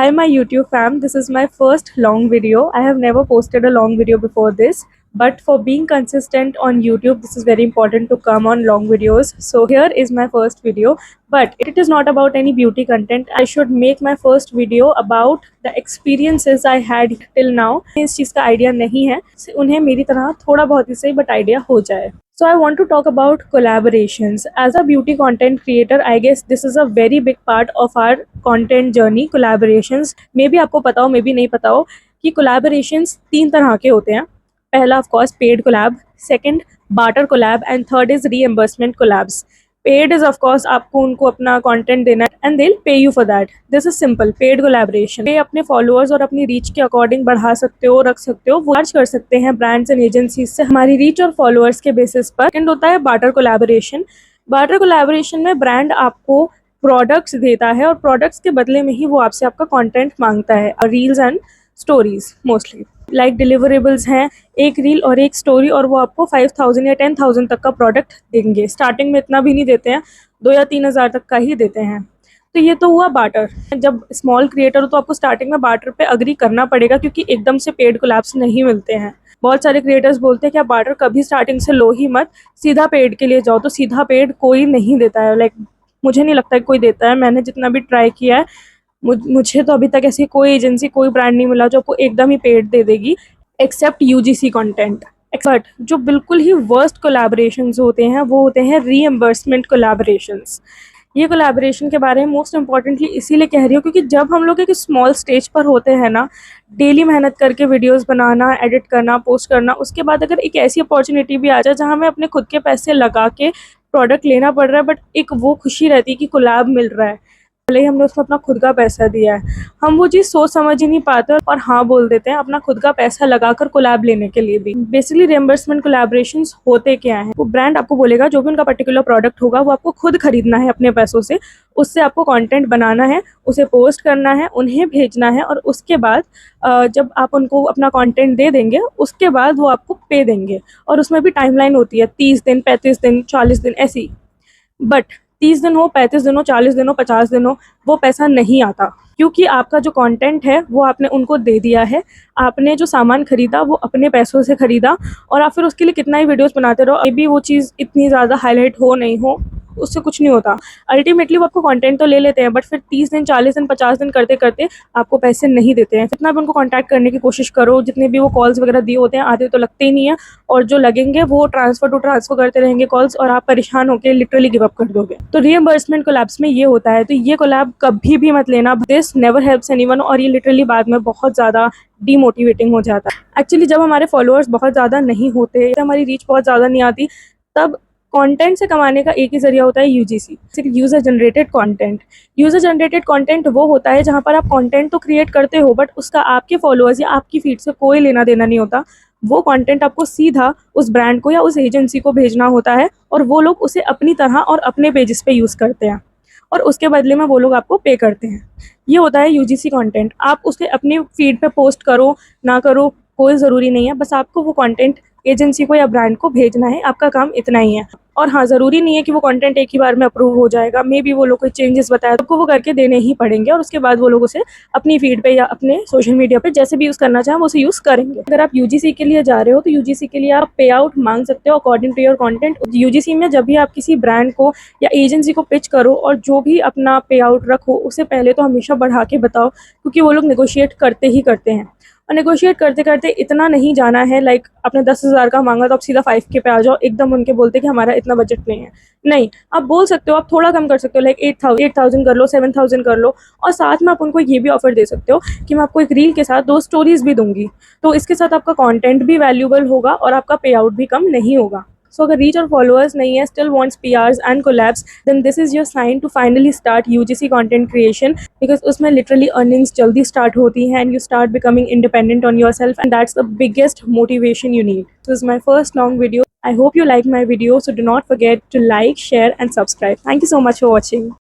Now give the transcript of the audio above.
Hi my YouTube fam, this is my first long video. I have never posted a long video before this, but for being consistent on YouTube, this is very important to come on long videos. So here is my first video, but it is not about any beauty content. I should make my first video about the experiences I had till now. इस चीज़ का idea नहीं है, उन्हें मेरी तरह थोड़ा बहुत ही सही but idea हो जाए. So I want to talk about collaborations. As a beauty content creator, I guess this is a very big part of our content journey. Collaborations, maybe आपको पता हो, maybe नहीं पता हो कि collaborations 3 तरह के होते हैं. पहला of course paid collab, second barter collab and third is reimbursement collabs. Paid is of course आपको उनको अपना content देना है and they'll pay you for that. This is simple, paid collaboration. ये अपने followers और अपनी reach के according बढ़ा सकते हो, रख सकते हो, वो charge कर सकते हैं brands and agencies से हमारी reach और followers के basis पर. Second होता है barter collaboration. Barter collaboration में brand आपको products देता है और products के बदले में ही वो आपसे आपका content मांगता है. Reels and stories mostly. Like deliverables हैं, एक रील और एक स्टोरी, और वो आपको 5000 या 10,000 तक का प्रोडक्ट देंगे. स्टार्टिंग में इतना भी नहीं देते हैं, 2 या 3,000 तक का ही देते हैं. तो ये तो हुआ बार्टर. जब स्मॉल क्रिएटर हो तो आपको स्टार्टिंग में बार्टर पे अग्री करना पड़ेगा क्योंकि एकदम से पेड कोलैब्स नहीं मिलते हैं. बहुत सारे क्रिएटर्स बोलते हैं कि आप बार्टर कभी स्टार्टिंग से लो ही मत, सीधा पेड के लिए जाओ. तो सीधा पेड कोई नहीं देता है. लाइक मुझे नहीं लगता कि कोई देता है. मैंने जितना भी ट्राई किया है, मुझे तो अभी तक ऐसी कोई एजेंसी, कोई ब्रांड नहीं मिला जो आपको एकदम ही पेड दे देगी, एक्सेप्ट यूजीसी कंटेंट. बट जो बिल्कुल ही वर्स्ट कोलैबोरेशंस होते हैं वो होते हैं रीएम्बर्समेंट कोलैबोरेशंस. ये कोलैबोरेशन के बारे में मोस्ट इंपॉर्टेंटली इसीलिए कह रही हूँ क्योंकि जब हम लोग एक स्मॉल स्टेज पर होते हैं ना, डेली मेहनत करके वीडियोस बनाना, एडिट करना, पोस्ट करना, उसके बाद अगर एक ऐसी अपॉर्चुनिटी भी आ जाए जहाँ हमें अपने खुद के पैसे लगा के प्रोडक्ट लेना पड़ रहा है, बट एक वो खुशी रहती है कि कोलैब मिल रहा है, भले ही हमने उसमें अपना खुद का पैसा दिया है, हम वो चीज़ सोच समझ ही नहीं पाते और हाँ बोल देते हैं अपना खुद का पैसा लगाकर कोलैब लेने के लिए भी. बेसिकली रिएम्बर्समेंट कोलैबोरेशंस होते क्या हैं? वो ब्रांड आपको बोलेगा जो भी उनका पर्टिकुलर प्रोडक्ट होगा वो आपको खुद खरीदना है अपने पैसों से, उससे आपको कंटेंट बनाना है, उसे पोस्ट करना है, उन्हें भेजना है, और उसके बाद जब आप उनको अपना कंटेंट दे देंगे उसके बाद वो आपको पे देंगे. और उसमें भी टाइमलाइन होती है, 30 दिन, 35 दिन, 40 दिन ऐसी. बट 30 दिन हो, 35 दिन हो, 40 दिन हो, 50 दिन हो, वो पैसा नहीं आता क्योंकि आपका जो कंटेंट है वो आपने उनको दे दिया है. आपने जो सामान खरीदा वो अपने पैसों से खरीदा, और आप फिर उसके लिए कितना ही वीडियोस बनाते रहो, अभी वो चीज़ इतनी ज़्यादा हाईलाइट हो नहीं हो, उससे कुछ नहीं होता. अल्टीमेटली वो आपको कंटेंट तो ले लेते हैं, बट फिर 30 दिन, 40 दिन, 50 दिन करते करते आपको पैसे नहीं देते हैं. जितना भी उनको कांटेक्ट करने की कोशिश करो, जितने भी वो कॉल्स वगैरह दिए होते हैं, आधे तो लगते ही नहीं है, और जो लगेंगे वो ट्रांसफ़र करते रहेंगे कॉल्स, और आप परेशान होकर लिटरली गिव अप कर दोगे. तो रीएम्बर्समेंट कोलैब्स में ये होता है. तो ये कोलैब कभी भी मत लेना. दिस नेवर हेल्प्स एनीवन, और ये लिटरली बाद में बहुत ज़्यादा डीमोटिवेटिंग हो जाता है. एक्चुअली जब हमारे फॉलोअर्स बहुत ज़्यादा नहीं होते, हमारी रीच बहुत ज़्यादा नहीं आती, तब कंटेंट से कमाने का एक ही जरिया होता है UGC, user generated content. User generated content वो होता है जहाँ पर आप कंटेंट तो क्रिएट करते हो, बट उसका आपके फॉलोअर्स या आपकी फीड से कोई लेना देना नहीं होता. वो कंटेंट आपको सीधा उस ब्रांड को या उस एजेंसी को भेजना होता है, और वो लोग उसे अपनी तरह और अपने पेजेस पे यूज़ करते हैं, और उसके बदले में वो लोग आपको पे करते हैं. ये होता है यूजीसी कंटेंट. आप उसके अपनी फीड पे पोस्ट करो ना करो कोई ज़रूरी नहीं है, बस आपको वो कंटेंट एजेंसी को या ब्रांड को भेजना है. आपका काम इतना ही है. और हाँ, ज़रूरी नहीं है कि वो कंटेंट एक ही बार में अप्रूव हो जाएगा. मे बी वो लोग कोई चेंजेस बताए तो आपको वो करके देने ही पड़ेंगे, और उसके बाद वो लोग उसे अपनी फीड पे या अपने सोशल मीडिया पे जैसे भी यूज़ करना चाहें वो उसे यूज़ करेंगे. अगर आप यूजीसी के लिए जा रहे हो तो यूजीसी के लिए आप पे आउट मांग सकते हो according to your content. UGC में जब भी आप किसी ब्रांड को या एजेंसी को पिच करो और जो भी अपना पे आउट रखो, उसे पहले तो हमेशा बढ़ा के बताओ, क्योंकि वो लोग नेगोशिएट करते ही करते हैं. और नेगोशिएट करते करते इतना नहीं जाना है लाइक आपने 10,000 का मांगा तो आप सीधा 5K पे आ जाओ एकदम उनके बोलते कि हमारा इतना बजट नहीं है. नहीं, आप बोल सकते हो, आप थोड़ा कम कर सकते हो, लाइक 8,000 कर लो, 7,000 कर लो, और साथ में आप उनको ये भी ऑफर दे सकते हो कि मैं आपको एक रील के साथ 2 स्टोरीज भी दूंगी. तो इसके साथ आपका कंटेंट भी वैल्यूबल होगा और आपका पे आउट भी कम नहीं होगा. सो अगर रीच और फॉलोअर्स नहीं है, still wants PRs and collabs, then this is your sign to finally start UGC content creation, because उसमें लिटरली अर्निंग्स जल्दी स्टार्ट होती हैं and you start becoming independent on yourself, and that's the biggest motivation you need. This is my first long video. I hope you like my video, so do not forget to like, share and subscribe. Thank you so much for watching.